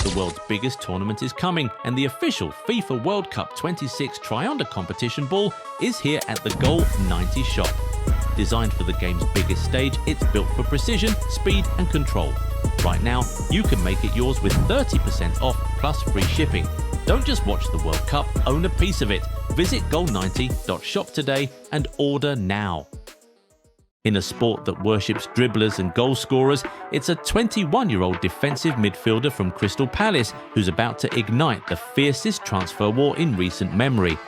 The world's biggest tournament is coming, and the official FIFA World Cup 26 try-under competition ball is here at the Goal 90 shop. Designed for the game's biggest stage, it's built for precision, speed and control. Right now, you can make it yours with 30% off plus free shipping. Don't just watch the World Cup, own a piece of it. Visit goal90.shop today and order now. In a sport that worships dribblers and goal scorers, it's a 21-year-old defensive midfielder from Crystal Palace who's about to ignite the fiercest transfer war in recent memory.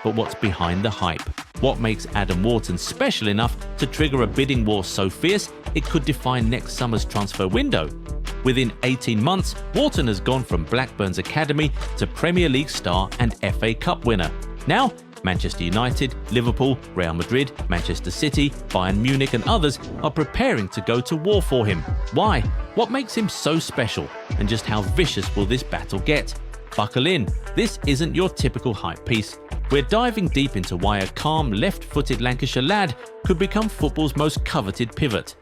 But what's behind the hype? What makes Adam Wharton special enough to trigger a bidding war so fierce it could define next summer's transfer window? Within 18 months, Wharton has gone from Blackburn's academy to Premier League star and FA Cup winner. Now, Manchester United, Liverpool, Real Madrid, Manchester City, Bayern Munich and others are preparing to go to war for him. Why? What makes him so special? And just how vicious will this battle get? Buckle in, this isn't your typical hype piece. We're diving deep into why a calm, left-footed Lancashire lad could become football's most coveted pivot.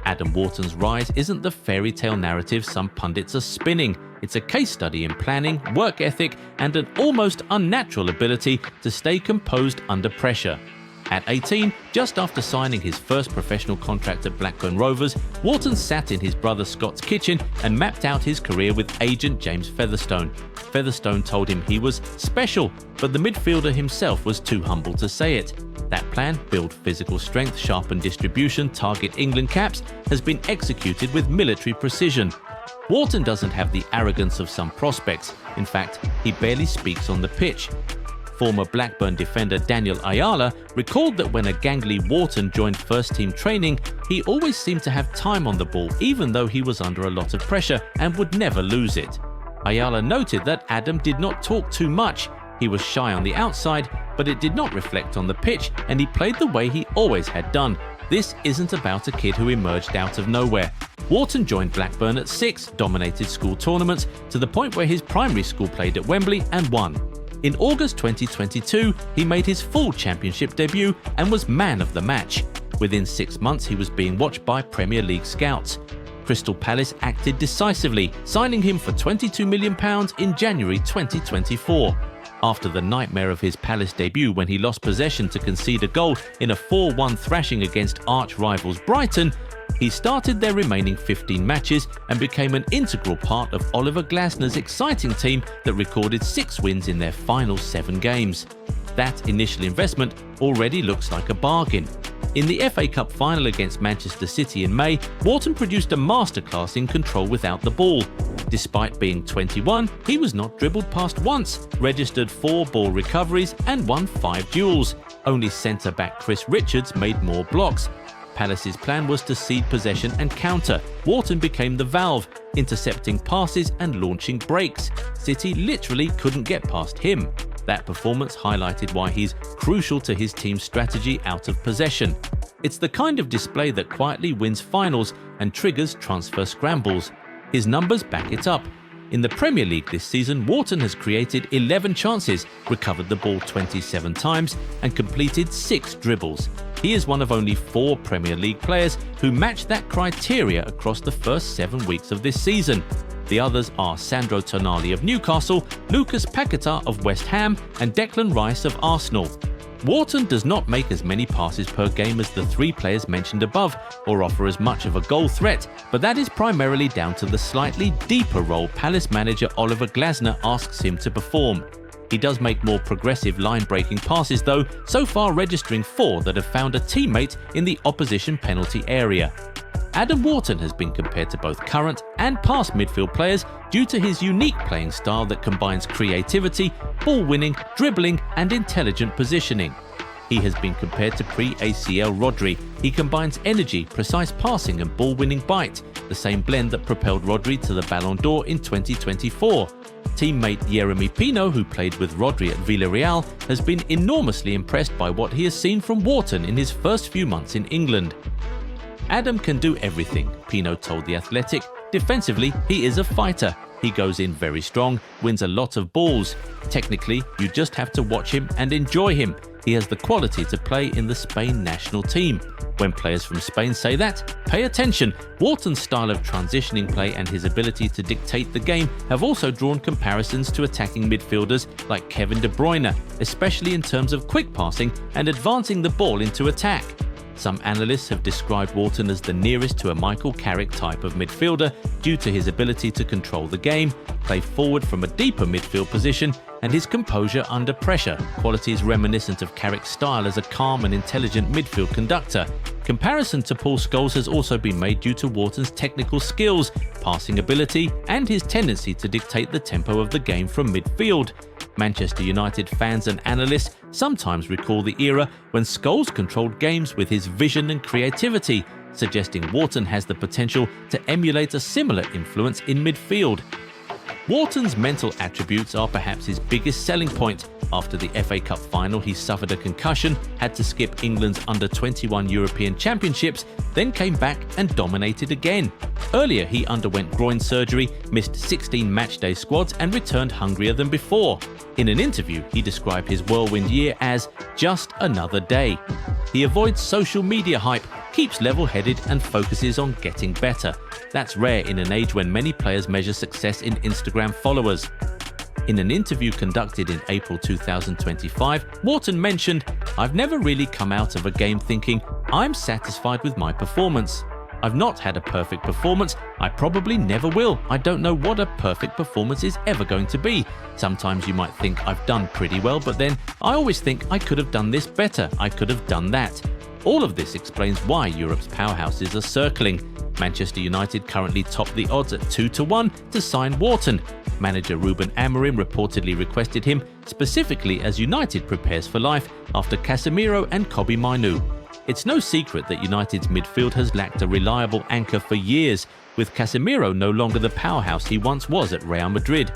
Adam Wharton's rise isn't the fairy tale narrative some pundits are spinning. It's a case study in planning, work ethic, and an almost unnatural ability to stay composed under pressure. At 18, just after signing his first professional contract at Blackburn Rovers, Wharton sat in his brother Scott's kitchen and mapped out his career with agent James Featherstone. Featherstone told him he was special, but the midfielder himself was too humble to say it. That plan, build physical strength, sharpen distribution, target England caps, has been executed with military precision. Wharton doesn't have the arrogance of some prospects. In fact, he barely speaks on the pitch. Former Blackburn defender Daniel Ayala recalled that when a gangly Wharton joined first-team training, he always seemed to have time on the ball even though he was under a lot of pressure and would never lose it. Ayala noted that Adam did not talk too much. He was shy on the outside, but it did not reflect on the pitch, and he played the way he always had done. This isn't about a kid who emerged out of nowhere. Wharton joined Blackburn at 6, dominated school tournaments to the point where his primary school played at Wembley and won. In August 2022, he made his full championship debut and was man of the match. Within 6 months, he was being watched by Premier League scouts. Crystal Palace acted decisively, signing him for £22 million in January 2024. After the nightmare of his Palace debut when he lost possession to concede a goal in a 4-1 thrashing against arch-rivals Brighton, he started their remaining 15 matches and became an integral part of Oliver Glasner's exciting team that recorded 6 wins in their final 7 games. That initial investment already looks like a bargain. In the FA Cup final against Manchester City in May, Wharton produced a masterclass in control without the ball. Despite being 21, he was not dribbled past once, registered 4 ball recoveries and won 5 duels. Only centre-back Chris Richards made more blocks. Palace's plan was to cede possession and counter. Wharton became the valve, intercepting passes and launching breaks. City literally couldn't get past him. That performance highlighted why he's crucial to his team's strategy out of possession. It's the kind of display that quietly wins finals and triggers transfer scrambles. His numbers back it up. In the Premier League this season, Wharton has created 11 chances, recovered the ball 27 times and completed 6 dribbles. He is one of only 4 Premier League players who match that criteria across the first 7 weeks of this season. The others are Sandro Tonali of Newcastle, Lucas Paquetá of West Ham and Declan Rice of Arsenal. Wharton does not make as many passes per game as the 3 players mentioned above or offer as much of a goal threat, but that is primarily down to the slightly deeper role Palace manager Oliver Glasner asks him to perform. He does make more progressive line-breaking passes though, so far registering 4 that have found a teammate in the opposition penalty area. Adam Wharton has been compared to both current and past midfield players due to his unique playing style that combines creativity, ball winning, dribbling and intelligent positioning. He has been compared to pre-ACL Rodri. He combines energy, precise passing and ball-winning bite, the same blend that propelled Rodri to the Ballon d'Or in 2024. Teammate Yeremy Pino, who played with Rodri at Villarreal, has been enormously impressed by what he has seen from Wharton in his first few months in England. Adam can do everything, Pino told The Athletic. Defensively, he is a fighter. He goes in very strong, wins a lot of balls. Technically, you just have to watch him and enjoy him. he has the quality to play in the Spain national team. When players from Spain say that, pay attention. Wharton's style of transitioning play and his ability to dictate the game have also drawn comparisons to attacking midfielders like Kevin De Bruyne, especially in terms of quick passing and advancing the ball into attack. Some analysts have described Wharton as the nearest to a Michael Carrick type of midfielder due to his ability to control the game, play forward from a deeper midfield position, and his composure under pressure, qualities reminiscent of Carrick's style as a calm and intelligent midfield conductor. Comparison to Paul Scholes has also been made due to Wharton's technical skills, passing ability, and his tendency to dictate the tempo of the game from midfield. Manchester United fans and analysts sometimes recall the era when Scholes controlled games with his vision and creativity, suggesting Wharton has the potential to emulate a similar influence in midfield. Wharton's mental attributes are perhaps his biggest selling point. After the FA Cup final, he suffered a concussion, had to skip England's under-21 European Championships, then came back and dominated again. Earlier, he underwent groin surgery, missed 16 matchday squads and returned hungrier than before. In an interview, he described his whirlwind year as just another day. He avoids social media hype, keeps level-headed and focuses on getting better. That's rare in an age when many players measure success in Instagram followers. In an interview conducted in April 2025, Wharton mentioned, "I've never really come out of a game thinking, I'm satisfied with my performance. I've not had a perfect performance. I probably never will. I don't know what a perfect performance is ever going to be. Sometimes you might think I've done pretty well, but then I always think I could have done this better. I could have done that." All of this explains why Europe's powerhouses are circling. Manchester United currently top the odds at 2-1 to sign Wharton. Manager Ruben Amorim reportedly requested him specifically as United prepares for life after Casemiro and Kobbie Mainoo. It's no secret that United's midfield has lacked a reliable anchor for years, with Casemiro no longer the powerhouse he once was at Real Madrid.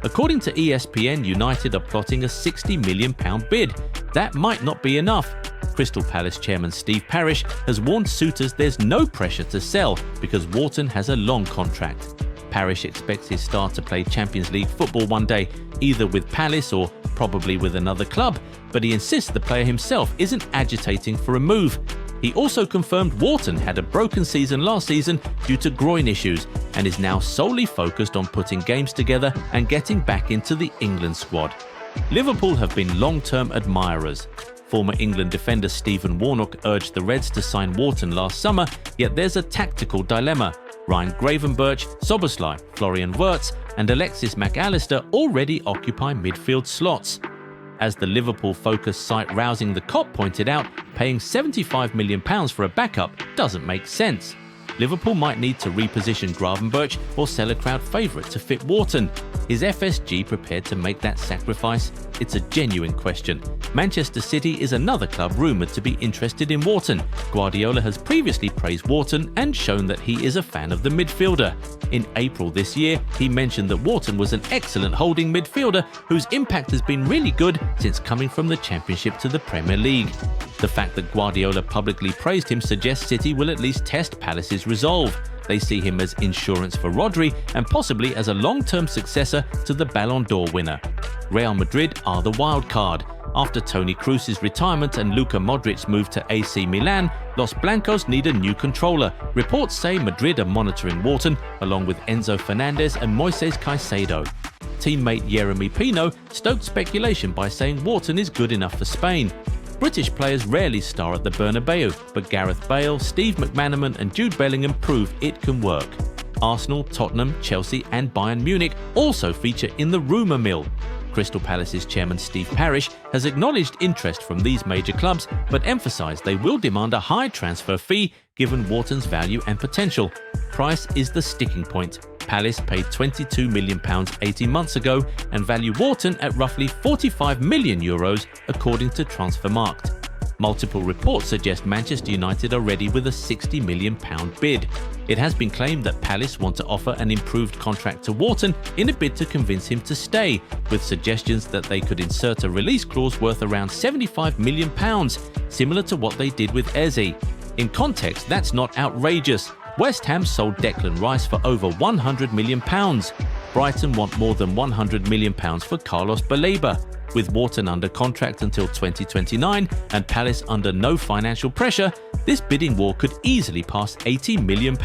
According to ESPN, United are plotting a £60 million bid. That might not be enough. Crystal Palace chairman Steve Parish has warned suitors there's no pressure to sell because Wharton has a long contract. Parish expects his star to play Champions League football one day, either with Palace or probably with another club, but he insists the player himself isn't agitating for a move. He also confirmed Wharton had a broken season last season due to groin issues and is now solely focused on putting games together and getting back into the England squad. Liverpool have been long-term admirers. Former England defender Stephen Warnock urged the Reds to sign Wharton last summer, yet there's a tactical dilemma. Ryan Gravenberch, Szoboszlai, Florian Wirtz and Alexis McAllister already occupy midfield slots. As the Liverpool-focused site Rousing the Cop pointed out, paying £75 million for a backup doesn't make sense. Liverpool might need to reposition Gravenberch or sell a crowd favourite to fit Wharton. Is FSG prepared to make that sacrifice? It's a genuine question. Manchester City is another club rumoured to be interested in Wharton. Guardiola has previously praised Wharton and shown that he is a fan of the midfielder. In April this year, he mentioned that Wharton was an excellent holding midfielder whose impact has been really good since coming from the Championship to the Premier League. The fact that Guardiola publicly praised him suggests City will at least test Palace's resolve. They see him as insurance for Rodri and possibly as a long-term successor to the Ballon d'Or winner. Real Madrid are the wild card. After Toni Kroos's retirement and Luka Modric's move to AC Milan, Los Blancos need a new controller. Reports say Madrid are monitoring Wharton, along with Enzo Fernandez and Moises Caicedo. Teammate Yeremy Pino stoked speculation by saying Wharton is good enough for Spain. British players rarely star at the Bernabeu, but Gareth Bale, Steve McManaman and Jude Bellingham prove it can work. Arsenal, Tottenham, Chelsea and Bayern Munich also feature in the rumour mill. Crystal Palace's chairman Steve Parish has acknowledged interest from these major clubs, but emphasised they will demand a high transfer fee given Wharton's value and potential. Price is the sticking point. Palace paid €22 million 18 months ago and value Wharton at roughly €45 million according to Transfermarkt. Multiple reports suggest Manchester United are ready with a £60 million bid. It has been claimed that Palace want to offer an improved contract to Wharton in a bid to convince him to stay, with suggestions that they could insert a release clause worth around £75 million, similar to what they did with Eze. In context, that's not outrageous. West Ham sold Declan Rice for over £100 million. Brighton want more than £100 million for Carlos Baleba. With Wharton under contract until 2029 and Palace under no financial pressure, this bidding war could easily pass £80 million.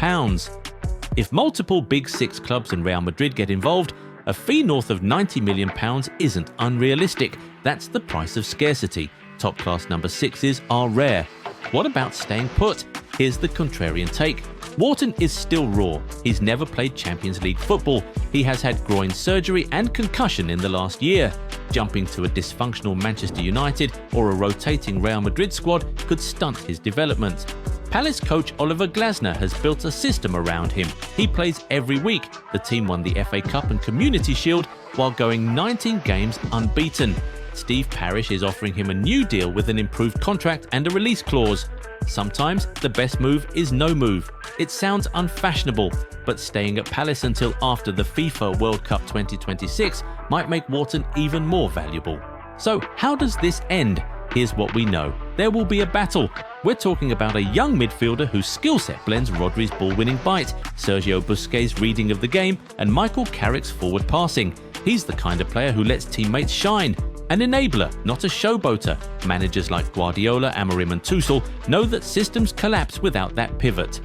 If multiple Big Six clubs and Real Madrid get involved, a fee north of £90 million isn't unrealistic. That's the price of scarcity. Top-class number sixes are rare. What about staying put? Here's the contrarian take. Wharton is still raw. He's never played Champions League football. He has had groin surgery and concussion in the last year. Jumping to a dysfunctional Manchester United or a rotating Real Madrid squad could stunt his development. Palace coach Oliver Glasner has built a system around him. He plays every week. The team won the FA Cup and Community Shield while going 19 games unbeaten. Steve Parish is offering him a new deal with an improved contract and a release clause. Sometimes the best move is no move. It sounds unfashionable, but staying at Palace until after the FIFA World Cup 2026 might make Wharton even more valuable. So how does this end? Here's what we know. There will be a battle. We're talking about a young midfielder whose skill set blends Rodri's ball-winning bite, Sergio Busquets' reading of the game, and Michael Carrick's forward passing. He's the kind of player who lets teammates shine. An enabler, not a showboater. Managers like Guardiola, Amorim and Tuchel know that systems collapse without that pivot.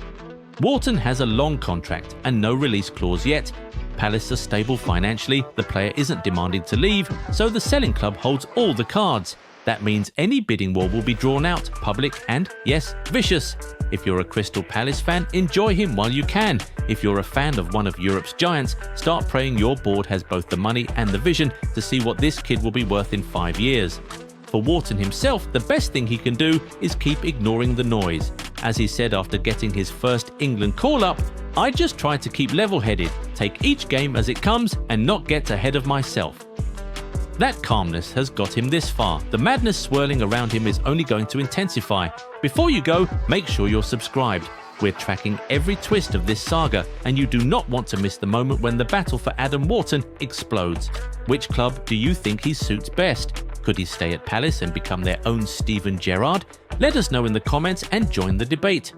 Wharton has a long contract and no release clause yet. Palace are stable financially, the player isn't demanding to leave, so the selling club holds all the cards. That means any bidding war will be drawn out, public and, yes, vicious. If you're a Crystal Palace fan, enjoy him while you can. If you're a fan of one of Europe's giants, start praying your board has both the money and the vision to see what this kid will be worth in 5 years. For Wharton himself, the best thing he can do is keep ignoring the noise. As he said after getting his first England call-up, "I just try to keep level-headed, take each game as it comes and not get ahead of myself." That calmness has got him this far. The madness swirling around him is only going to intensify. Before you go, make sure you're subscribed. We're tracking every twist of this saga, and you do not want to miss the moment when the battle for Adam Wharton explodes. Which club do you think he suits best? Could he stay at Palace and become their own Steven Gerrard? Let us know in the comments and join the debate.